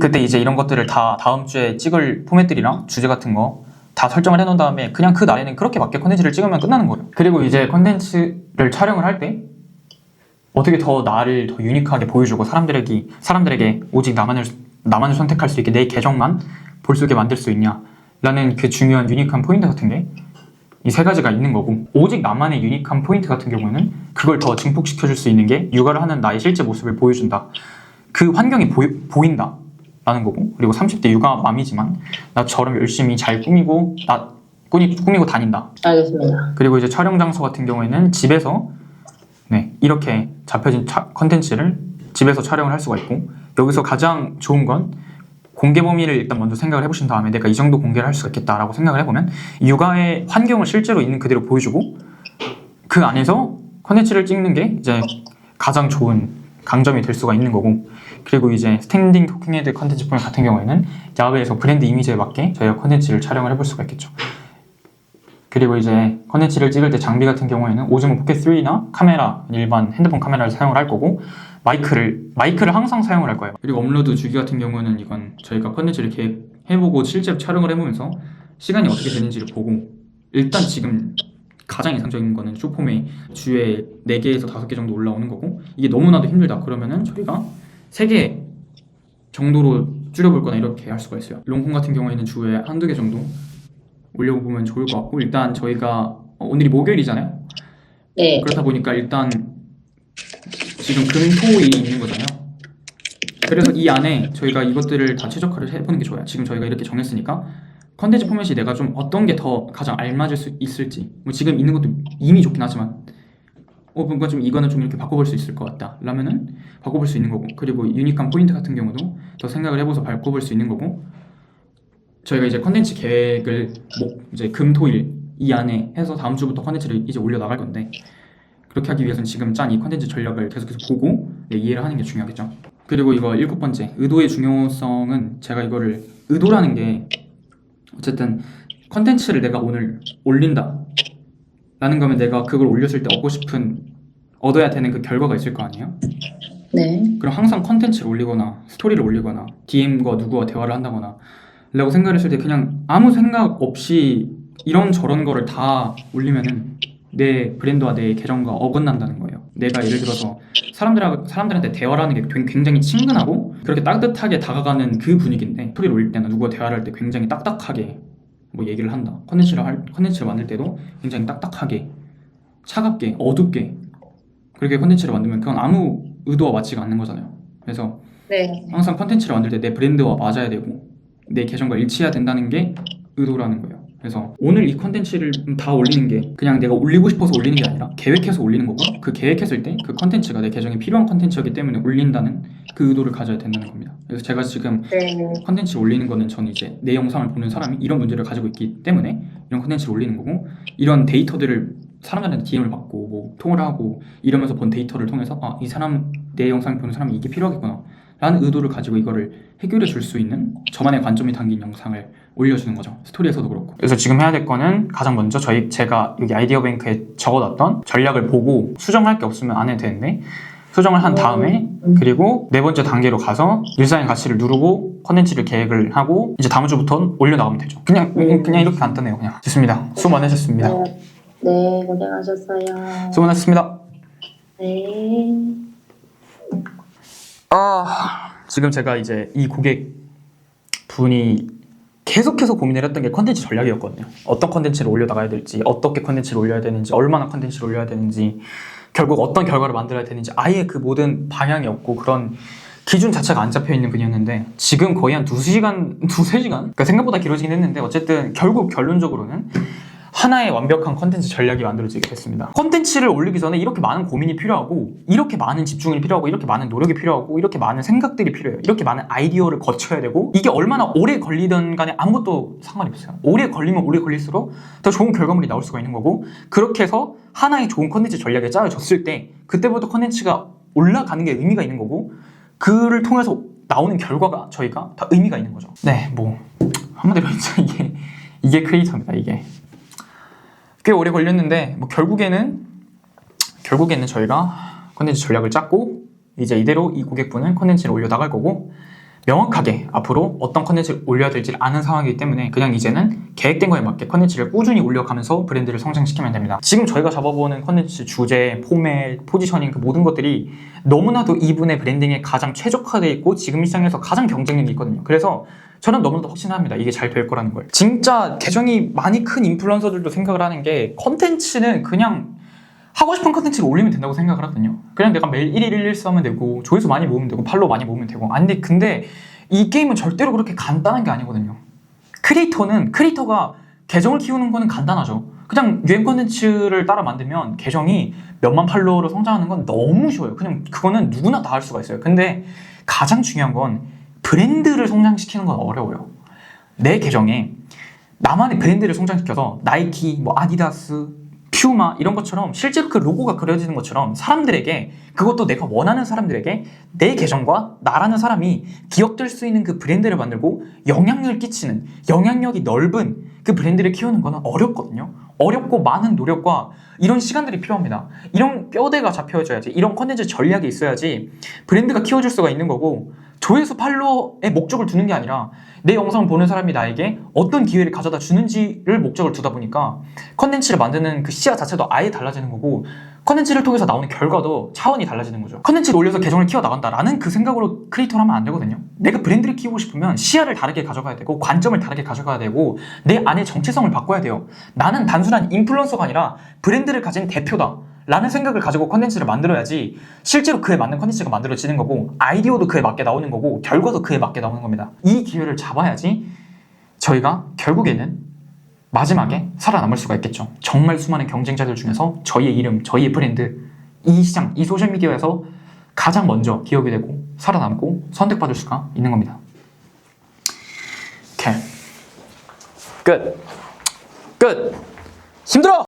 그때 이제 이런 것들을 다 다음 주에 찍을 포맷들이랑 주제 같은 거 다 설정을 해놓은 다음에 그냥 그 날에는 그렇게 맞게 컨텐츠를 찍으면 끝나는 거예요. 그리고 이제 컨텐츠를 촬영을 할 때 어떻게 더 나를 더 유니크하게 보여주고 사람들에게 오직 나만을 선택할 수 있게 내 계정만 볼 수 있게 만들 수 있냐라는 그 중요한 유니크한 포인트 같은 게 이 세 가지가 있는 거고, 오직 나만의 유니크한 포인트 같은 경우에는 그걸 더 증폭시켜줄 수 있는 게 육아를 하는 나의 실제 모습을 보여준다. 그 환경이 보인다 라는 거고, 그리고 30대 육아맘이지만 나처럼 열심히 잘 꾸미고 다닌다. 알겠습니다. 그리고 이제 촬영 장소 같은 경우에는 집에서 이렇게 잡혀진 컨텐츠를 집에서 촬영을 할 수가 있고, 여기서 가장 좋은 건 공개 범위를 일단 먼저 생각을 해보신 다음에 내가 이 정도 공개를 할 수가 있겠다라고 생각을 해보면 육아의 환경을 실제로 있는 그대로 보여주고, 그 안에서 컨텐츠를 찍는 게 이제 가장 좋은 강점이 될 수가 있는 거고, 그리고 이제 스탠딩 토킹헤드 컨텐츠 포맷 같은 경우에는 야외에서 브랜드 이미지에 맞게 저희가 컨텐츠를 촬영을 해볼 수가 있겠죠. 그리고 이제 컨텐츠를 찍을 때 장비 같은 경우에는 오즈모 포켓 3나 카메라, 일반 핸드폰 카메라를 사용을 할 거고, 마이크를 항상 사용을 할 거예요. 그리고 업로드 주기 같은 경우는 이건 저희가 컨텐츠를 계획해보고 실제로 촬영을 해보면서 시간이 어떻게 되는지를 보고, 일단 지금 가장 이상적인 거는 쇼폼에 주에 4개에서 5개 정도 올라오는 거고, 이게 너무나도 힘들다 그러면은 저희가 3개 정도로 줄여볼 거나 이렇게 할 수가 있어요. 롱폼 같은 경우에는 주에 1-2개 정도 올려보면 좋을 것 같고, 일단 저희가 오늘이 목요일이잖아요. 네. 그렇다 보니까 일단 지금 금토일이 있는 거잖아요. 그래서 이 안에 저희가 이것들을 다 최적화를 해보는 게 좋아요. 지금 저희가 이렇게 정했으니까 컨텐츠 포맷이 내가 좀 어떤 게 더 가장 알맞을 수 있을지, 뭐 지금 있는 것도 이미 좋긴 하지만 뭔가 좀 이거는 좀 이렇게 바꿔볼 수 있을 것 같다 라면은 바꿔볼 수 있는 거고, 그리고 유니크한 포인트 같은 경우도 더 생각을 해봐서 바꿔볼 수 있는 거고, 저희가 이제 컨텐츠 계획을 이제 금, 토, 일 이 안에 해서 다음 주부터 컨텐츠를 이제 올려 나갈 건데, 그렇게 하기 위해서는 지금 짠 이 컨텐츠 전략을 계속해서 보고 이해를 하는 게 중요하겠죠. 그리고 이거 7번째, 의도의 중요성은, 제가 이거를 의도라는 게 어쨌든 컨텐츠를 내가 오늘 올린다 라는 거면 내가 그걸 올렸을 때 얻어야 되는 그 결과가 있을 거 아니에요? 네. 그럼 항상 컨텐츠를 올리거나 스토리를 올리거나 DM과 누구와 대화를 한다거나 라고 생각을 했을 때 그냥 아무 생각 없이 이런저런 거를 다 올리면은 내 브랜드와 내 계정과 어긋난다는 거예요. 내가 예를 들어서 사람들한테 대화를 하는 게 굉장히 친근하고 그렇게 따뜻하게 다가가는 그 분위기인데, 스토리를 올릴 때나 누구와 대화를 할 때 굉장히 딱딱하게 뭐 얘기를 한다. 컨텐츠를 만들 때도 굉장히 딱딱하게, 차갑게, 어둡게 그렇게 컨텐츠를 만들면 그건 아무 의도와 맞지가 않는 거잖아요. 그래서 네. 항상 컨텐츠를 만들 때 내 브랜드와 맞아야 되고 내 계정과 일치해야 된다는 게 의도라는 거예요. 그래서 오늘 이 컨텐츠를 다 올리는 게 그냥 내가 올리고 싶어서 올리는 게 아니라 계획해서 올리는 거고, 그 계획했을 때 그 컨텐츠가 내 계정에 필요한 컨텐츠이기 때문에 올린다는 그 의도를 가져야 된다는 겁니다. 그래서 제가 지금 컨텐츠 올리는 거는 저는 이제 내 영상을 보는 사람이 이런 문제를 가지고 있기 때문에 이런 컨텐츠를 올리는 거고, 이런 데이터들을 사람들한테 DM을 받고 뭐 통화를 하고 이러면서 본 데이터를 통해서 이 사람, 내 영상을 보는 사람이 이게 필요하겠구나 라는 의도를 가지고 이거를 해결해 줄 수 있는 저만의 관점이 담긴 영상을 올려주는 거죠. 스토리에서도 그렇고. 그래서 지금 해야 될 거는 가장 먼저 제가 여기 아이디어 뱅크에 적어놨던 전략을 보고 수정할 게 없으면 안 해도 되는데, 수정을 한 다음에 그리고 4번째 단계로 가서 일상의 가치를 누르고 컨텐츠를 계획을 하고 이제 다음 주부터 올려나가면 되죠. 그냥 이렇게 간단해요. 그냥. 좋습니다. 수고 많으셨습니다. 네, 고생하셨어요. 수고 많으셨습니다. 네. 지금 제가 이제 이 고객 분이 계속해서 고민을 했던 게 컨텐츠 전략이었거든요. 어떤 컨텐츠를 올려나가야 될지, 어떻게 컨텐츠를 올려야 되는지, 얼마나 컨텐츠를 올려야 되는지, 결국 어떤 결과를 만들어야 되는지 아예 그 모든 방향이 없고 그런 기준 자체가 안 잡혀있는 분이었는데, 지금 거의 한 2-3시간? 그러니까 생각보다 길어지긴 했는데 어쨌든 결국 결론적으로는 하나의 완벽한 컨텐츠 전략이 만들어지게 됐습니다. 컨텐츠를 올리기 전에 이렇게 많은 고민이 필요하고, 이렇게 많은 집중이 필요하고, 이렇게 많은 노력이 필요하고, 이렇게 많은 생각들이 필요해요. 이렇게 많은 아이디어를 거쳐야 되고, 이게 얼마나 오래 걸리든 간에 아무것도 상관이 없어요. 오래 걸리면 오래 걸릴수록 더 좋은 결과물이 나올 수가 있는 거고, 그렇게 해서 하나의 좋은 컨텐츠 전략이 짜여졌을 때 그때부터 컨텐츠가 올라가는 게 의미가 있는 거고, 그를 통해서 나오는 결과가 저희가 다 의미가 있는 거죠. 네, 뭐 한마디로 진짜 이게 크리에이터입니다. 이게 꽤 오래 걸렸는데, 뭐 결국에는 저희가 컨텐츠 전략을 짰고, 이제 이대로 이 고객분은 컨텐츠를 올려 나갈 거고, 명확하게 앞으로 어떤 컨텐츠를 올려야 될지 아는 상황이기 때문에 그냥 이제는 계획된 거에 맞게 컨텐츠를 꾸준히 올려가면서 브랜드를 성장시키면 됩니다. 지금 저희가 잡아보는 컨텐츠 주제, 포맷, 포지셔닝, 그 모든 것들이 너무나도 이분의 브랜딩에 가장 최적화되어 있고 지금 시장에서 가장 경쟁력이 있거든요. 그래서 저는 너무나도 확신합니다. 이게 잘 될 거라는 걸. 진짜 계정이 많이 큰 인플루언서들도 생각을 하는 게, 컨텐츠는 그냥 하고 싶은 컨텐츠를 올리면 된다고 생각을 하거든요. 그냥 내가 매일 1일 1일스 하면 되고, 조회수 많이 모으면 되고, 팔로우 많이 모으면 되고. 아니 근데 이 게임은 절대로 그렇게 간단한 게 아니거든요. 크리에이터가 계정을 키우는 거는 간단하죠. 그냥 유행 컨텐츠를 따라 만들면 계정이 몇만 팔로워로 성장하는 건 너무 쉬워요. 그냥 그거는 누구나 다 할 수가 있어요. 근데 가장 중요한 건 브랜드를 성장시키는 건 어려워요. 내 계정에 나만의 브랜드를 성장시켜서 나이키, 뭐 아디다스, 퓨마 이런 것처럼 실제로 그 로고가 그려지는 것처럼 사람들에게, 그것도 내가 원하는 사람들에게 내 계정과 나라는 사람이 기억될 수 있는 그 브랜드를 만들고 영향력을 끼치는, 영향력이 넓은 그 브랜드를 키우는 거는 어렵거든요. 어렵고 많은 노력과 이런 시간들이 필요합니다. 이런 뼈대가 잡혀줘야지, 이런 컨텐츠 전략이 있어야지 브랜드가 키워줄 수가 있는 거고, 조회수 팔로워의 목적을 두는 게 아니라 내 영상을 보는 사람이 나에게 어떤 기회를 가져다 주는지를 목적을 두다 보니까 컨텐츠를 만드는 그 시야 자체도 아예 달라지는 거고, 컨텐츠를 통해서 나오는 결과도 차원이 달라지는 거죠. 컨텐츠를 올려서 계정을 키워나간다라는 그 생각으로 크리에이터를 하면 안 되거든요. 내가 브랜드를 키우고 싶으면 시야를 다르게 가져가야 되고, 관점을 다르게 가져가야 되고, 내 안의 정체성을 바꿔야 돼요. 나는 단순한 인플루언서가 아니라 브랜드를 가진 대표다 라는 생각을 가지고 컨텐츠를 만들어야지 실제로 그에 맞는 컨텐츠가 만들어지는 거고, 아이디어도 그에 맞게 나오는 거고, 결과도 그에 맞게 나오는 겁니다. 이 기회를 잡아야지 저희가 결국에는 마지막에 살아남을 수가 있겠죠. 정말 수많은 경쟁자들 중에서 저희의 이름, 저희의 브랜드, 이 시장, 이 소셜미디어에서 가장 먼저 기억이 되고 살아남고 선택받을 수가 있는 겁니다. 오케이. 끝. 힘들어!